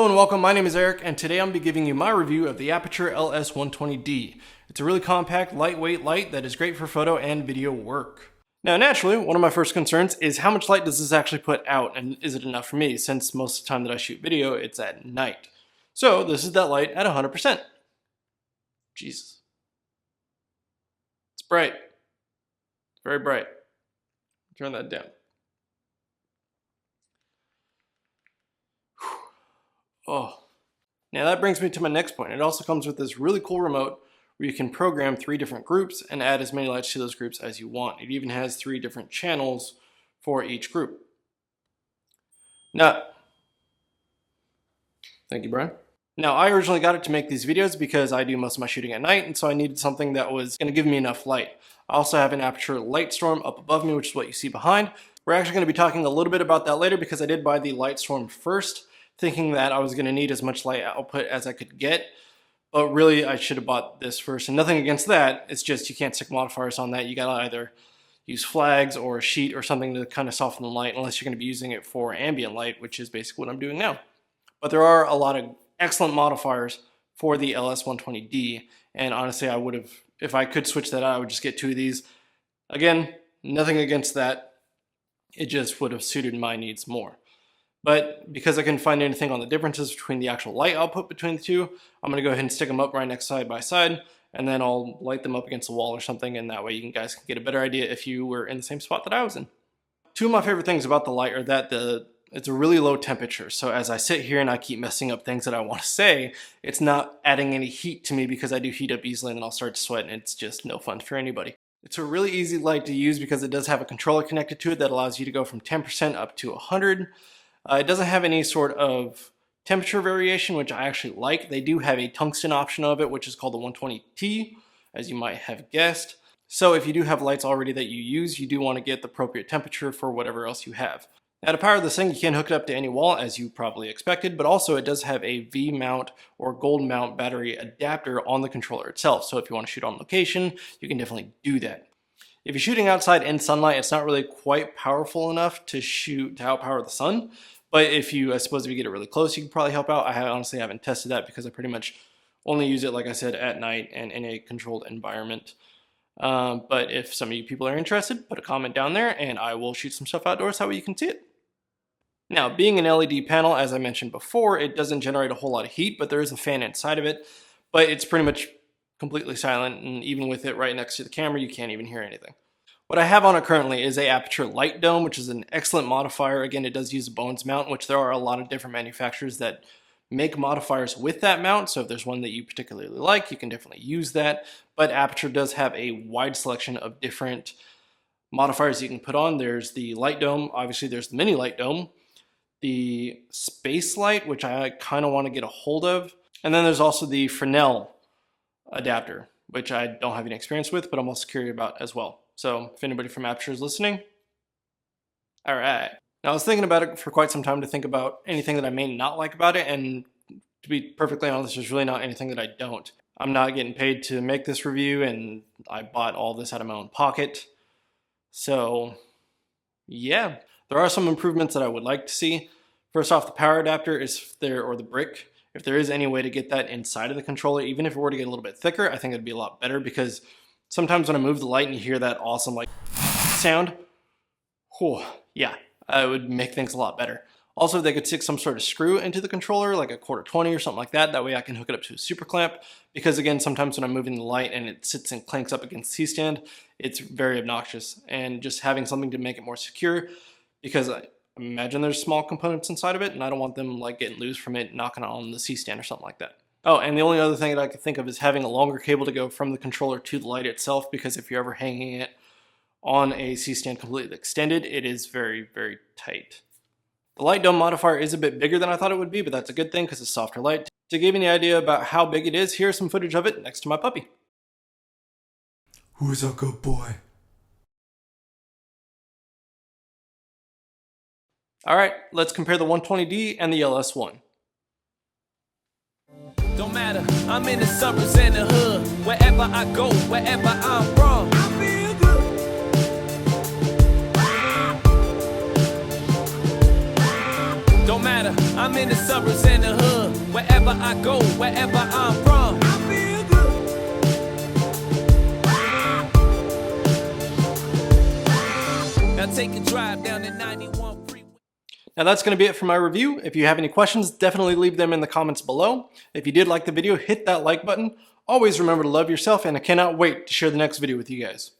and welcome. My name is Eric, and today I'm be giving you my review of the Aputure LS120D. It's a really compact, lightweight light that is great for photo and video work. Now, naturally, one of my first concerns is how much light does this actually put out, and is it enough for me, since most of the time that I shoot video, it's at night. So this is that light at 100%. Jesus. It's bright. Very bright. Turn that down. Oh. Now that brings me to my next point. It also comes with this really cool remote where you can program 3 different groups and add as many lights to those groups as you want. It even has 3 different channels for each group. Now, thank you, Brian. Now, I originally got it to make these videos because I do most of my shooting at night, and so I needed something that was going to give me enough light. I also have an Aputure Lightstorm up above me, which is what you see behind. We're actually going to be talking a little bit about that later because I did buy the Lightstorm first, thinking that I was going to need as much light output as I could get. But really, I should have bought this first. And nothing against that, it's just you can't stick modifiers on that. You gotta either use flags or a sheet or something to kind of soften the light, unless you're going to be using it for ambient light, which is basically what I'm doing now. But there are a lot of excellent modifiers for the LS120D, and honestly, I would have, if I could switch that out, I would just get 2 of these. Again, nothing against that. It just would have suited my needs more. But because I couldn't find anything on the differences between the actual light output between the two, I'm going to go ahead and stick them up right next side by side, and then I'll light them up against the wall or something, and that way you guys can get a better idea if you were in the same spot that I was in. 2 of my favorite things about the light are that it's a really low temperature, so as I sit here and I keep messing up things that I want to say, it's not adding any heat to me because I do heat up easily and then I'll start to sweat, and it's just no fun for anybody. It's a really easy light to use because it does have a controller connected to it that allows you to go from 10% up to 100. It doesn't have any sort of temperature variation, which I actually like. They do have a tungsten option of it, which is called the 120T, as you might have guessed. So if you do have lights already that you use, you do want to get the appropriate temperature for whatever else you have. Now, to power this thing, you can hook it up to any wall, as you probably expected, but also it does have a V-mount or gold mount battery adapter on the controller itself. So if you want to shoot on location, you can definitely do that. If you're shooting outside in sunlight, it's not really quite powerful enough to outpower the sun. But if you, I suppose if you get it really close, you can probably help out. I honestly haven't tested that because I pretty much only use it, like I said, at night and in a controlled environment. But if some of you people are interested, put a comment down there and I will shoot some stuff outdoors that way you can see it. Now, being an LED panel, as I mentioned before, it doesn't generate a whole lot of heat, but there is a fan inside of it. But it's pretty much completely silent, and even with it right next to the camera, you can't even hear anything. What I have on it currently is a Aputure Light Dome, which is an excellent modifier. Again, it does use a Bones mount, which there are a lot of different manufacturers that make modifiers with that mount. So if there's one that you particularly like, you can definitely use that. But Aputure does have a wide selection of different modifiers you can put on. There's the Light Dome, obviously there's the Mini Light Dome, the Space Light, which I kind of want to get a hold of. And then there's also the Fresnel adapter, which I don't have any experience with, but I'm also curious about as well. So if anybody from Aputure is listening, all right. Now I was thinking about it for quite some time to think about anything that I may not like about it, and to be perfectly honest, there's really not anything that I don't. I'm not getting paid to make this review, and I bought all this out of my own pocket. So yeah, there are some improvements that I would like to see. First off, the power adapter is there, or the brick. If there is any way to get that inside of the controller, even if it were to get a little bit thicker, I think it'd be a lot better, because sometimes when I move the light and you hear that awesome like sound, whew, yeah, it would make things a lot better. Also, if they could stick some sort of screw into the controller, like a 1/4-20 or something like that, that way I can hook it up to a super clamp, because again, sometimes when I'm moving the light and it sits and clanks up against the C-stand, it's very obnoxious. And just having something to make it more secure, because I imagine there's small components inside of it, and I don't want them like getting loose from it knocking on the C-stand or something like that. Oh, and the only other thing that I could think of is having a longer cable to go from the controller to the light itself, because if you're ever hanging it on a C-stand completely extended, it is very, very tight. The Light Dome modifier is a bit bigger than I thought it would be, but that's a good thing because it's softer light. To give you an idea about how big it is, here's some footage of it next to my puppy. Who's a good boy? All right, let's compare the 120D and the LS1. Don't matter, I'm in the suburbs and the hood. Wherever I go, wherever I'm from, I feel good. Don't matter, I'm in the suburbs and the hood. I go, wherever I'm from. I feel good. Now take a drive down the 91 freeway. Now that's going to be it for my review. If you have any questions, definitely leave them in the comments below. If you did like the video, hit that like button. Always remember to love yourself, and I cannot wait to share the next video with you guys.